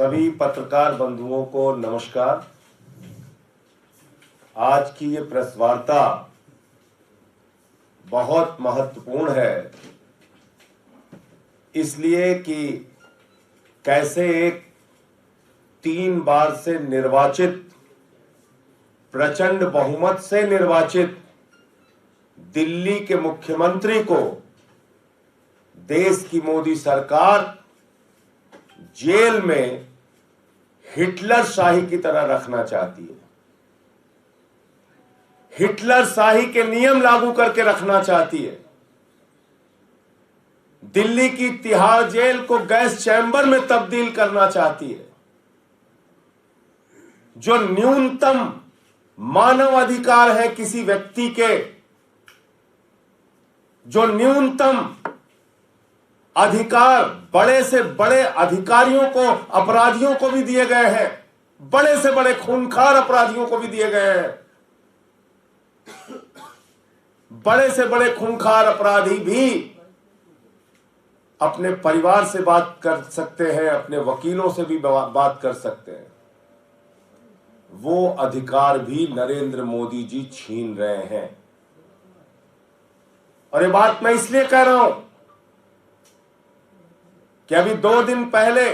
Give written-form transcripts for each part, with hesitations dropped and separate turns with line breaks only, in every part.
सभी पत्रकार बंधुओं को नमस्कार। आज की ये प्रेस वार्ता बहुत महत्वपूर्ण है, इसलिए कि कैसे एक 3 बार से निर्वाचित, प्रचंड बहुमत से निर्वाचित दिल्ली के मुख्यमंत्री को देश की मोदी सरकार जेल में हिटलर शाही की तरह रखना चाहती है। हिटलर शाही के नियम लागू करके रखना चाहती है। दिल्ली की तिहाड़ जेल को गैस चैम्बर में तब्दील करना चाहती है। जो न्यूनतम मानव अधिकार है किसी व्यक्ति के, जो न्यूनतम अधिकार बड़े से बड़े अधिकारियों को, अपराधियों को भी दिए गए हैं, बड़े से बड़े खूंखार अपराधियों को भी दिए गए हैं। बड़े से बड़े खूंखार अपराधी भी अपने परिवार से बात कर सकते हैं, अपने वकीलों से भी बात कर सकते हैं। वो अधिकार भी नरेंद्र मोदी जी छीन रहे हैं। और ये बात मैं इसलिए कह रहा हूं कि अभी 2 दिन पहले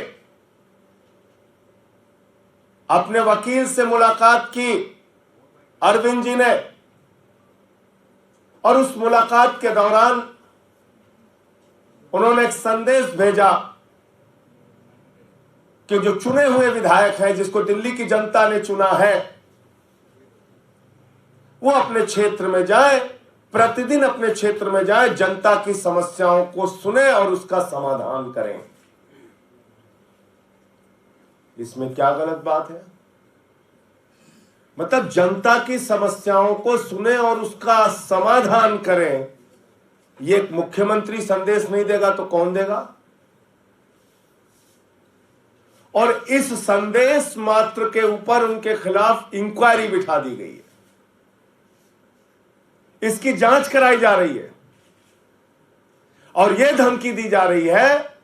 अपने वकील से मुलाकात की अरविंद जी ने, और उस मुलाकात के दौरान उन्होंने एक संदेश भेजा कि जो चुने हुए विधायक हैं, जिसको दिल्ली की जनता ने चुना है, वो अपने क्षेत्र में जाए, प्रतिदिन अपने क्षेत्र में जाए, जनता की समस्याओं को सुने और उसका समाधान करें। इसमें क्या गलत बात है? मतलब जनता की समस्याओं को सुने और उसका समाधान करें। ये एक मुख्यमंत्री संदेश नहीं देगा तो कौन देगा? और इस संदेश मात्र के ऊपर उनके खिलाफ इंक्वायरी बिठा दी गई है। इसकी जांच कराई जा रही है और यह धमकी दी जा रही है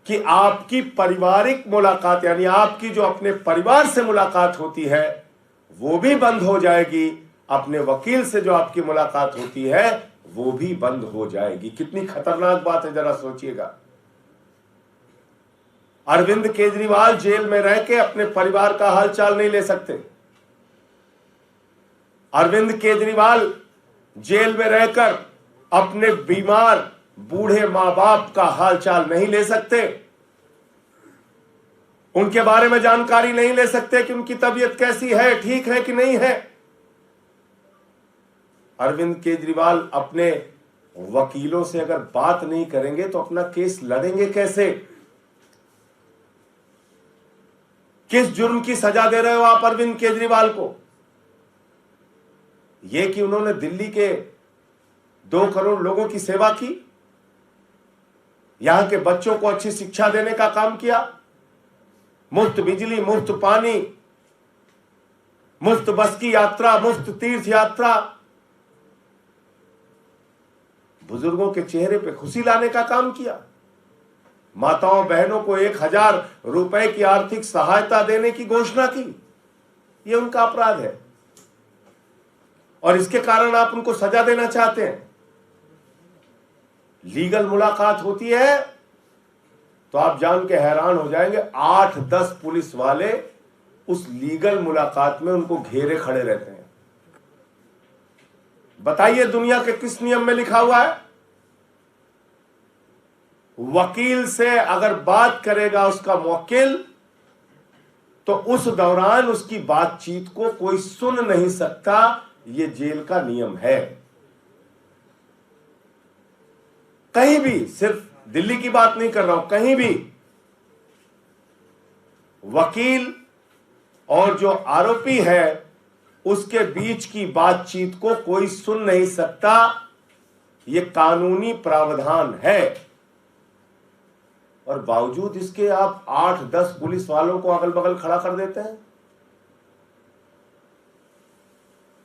कि आपकी पारिवारिक मुलाकात, यानी आपकी जो अपने परिवार से मुलाकात होती है, वो भी बंद हो जाएगी। अपने वकील से जो आपकी मुलाकात होती है वो भी बंद हो जाएगी। कितनी खतरनाक बात है, जरा सोचिएगा। अरविंद केजरीवाल जेल में रह के अपने परिवार का हालचाल नहीं ले सकते। अरविंद केजरीवाल जेल में रहकर अपने बीमार बूढ़े मां बाप का हालचाल नहीं ले सकते। उनके बारे में जानकारी नहीं ले सकते कि उनकी तबीयत कैसी है, ठीक है कि नहीं है। अरविंद केजरीवाल अपने वकीलों से अगर बात नहीं करेंगे तो अपना केस लड़ेंगे कैसे? किस जुर्म की सजा दे रहे हो आप अरविंद केजरीवाल को? यह कि उन्होंने दिल्ली के 2 करोड़ लोगों की सेवा की, यहां के बच्चों को अच्छी शिक्षा देने का काम किया, मुफ्त बिजली, मुफ्त पानी, मुफ्त बस की यात्रा, मुफ्त तीर्थ यात्रा, बुजुर्गों के चेहरे पे खुशी लाने का काम किया, माताओं बहनों को 1000 रुपए की आर्थिक सहायता देने की घोषणा की। यह उनका अपराध है और इसके कारण आप उनको सजा देना चाहते हैं। लीगल मुलाकात होती है तो आप जान के हैरान हो जाएंगे, 8-10 पुलिस वाले उस लीगल मुलाकात में उनको घेरे खड़े रहते हैं। बताइए दुनिया के किस नियम में लिखा हुआ है? वकील से अगर बात करेगा उसका मुवक्किल तो उस दौरान उसकी बातचीत को कोई सुन नहीं सकता। यह जेल का नियम है। कहीं भी, सिर्फ दिल्ली की बात नहीं कर रहा हूं, कहीं भी वकील और जो आरोपी है उसके बीच की बातचीत को कोई सुन नहीं सकता। यह कानूनी प्रावधान है और बावजूद इसके आप 8-10 पुलिस वालों को अगल बगल खड़ा कर देते हैं।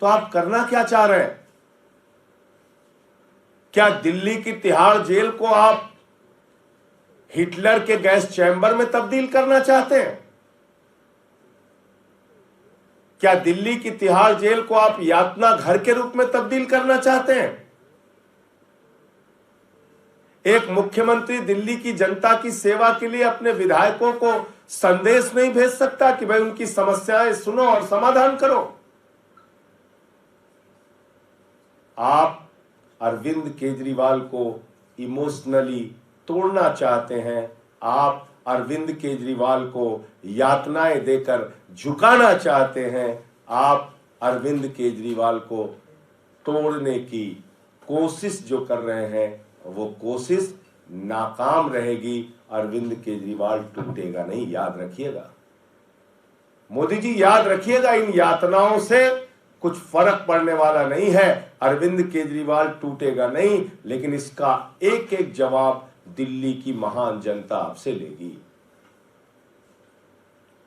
तो आप करना क्या चाह रहे हैं? क्या दिल्ली की तिहाड़ जेल को आप हिटलर के गैस चैम्बर में तब्दील करना चाहते हैं? क्या दिल्ली की तिहाड़ जेल को आप यातना घर के रूप में तब्दील करना चाहते हैं? एक मुख्यमंत्री दिल्ली की जनता की सेवा के लिए अपने विधायकों को संदेश नहीं भेज सकता कि भाई उनकी समस्याएं सुनो और समाधान करो? आप अरविंद केजरीवाल को इमोशनली तोड़ना चाहते हैं। आप अरविंद केजरीवाल को यातनाएं देकर झुकाना चाहते हैं। आप अरविंद केजरीवाल को तोड़ने की कोशिश जो कर रहे हैं वो कोशिश नाकाम रहेगी। अरविंद केजरीवाल टूटेगा नहीं, याद रखिएगा। मोदी जी याद रखिएगा, इन यातनाओं से कुछ फर्क पड़ने वाला नहीं है। अरविंद केजरीवाल टूटेगा नहीं, लेकिन इसका एक एक जवाब दिल्ली की महान जनता आपसे लेगी।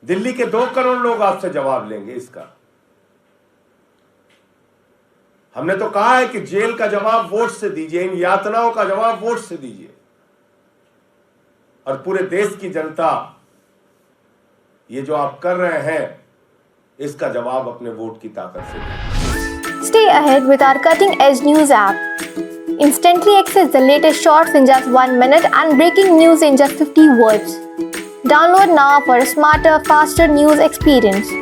दिल्ली के 2 करोड़ लोग आपसे जवाब लेंगे इसका। हमने तो कहा है कि जेल का जवाब वोट से दीजिए, इन यातनाओं का जवाब वोट से दीजिए, और पूरे देश की जनता ये जो आप कर रहे हैं इसका जवाब अपने वोट की ताकत से दें।
Stay ahead with our cutting-edge news app. Instantly access the latest shorts in just 1 minute and breaking news in just 50 words. Download now for a smarter, faster news experience.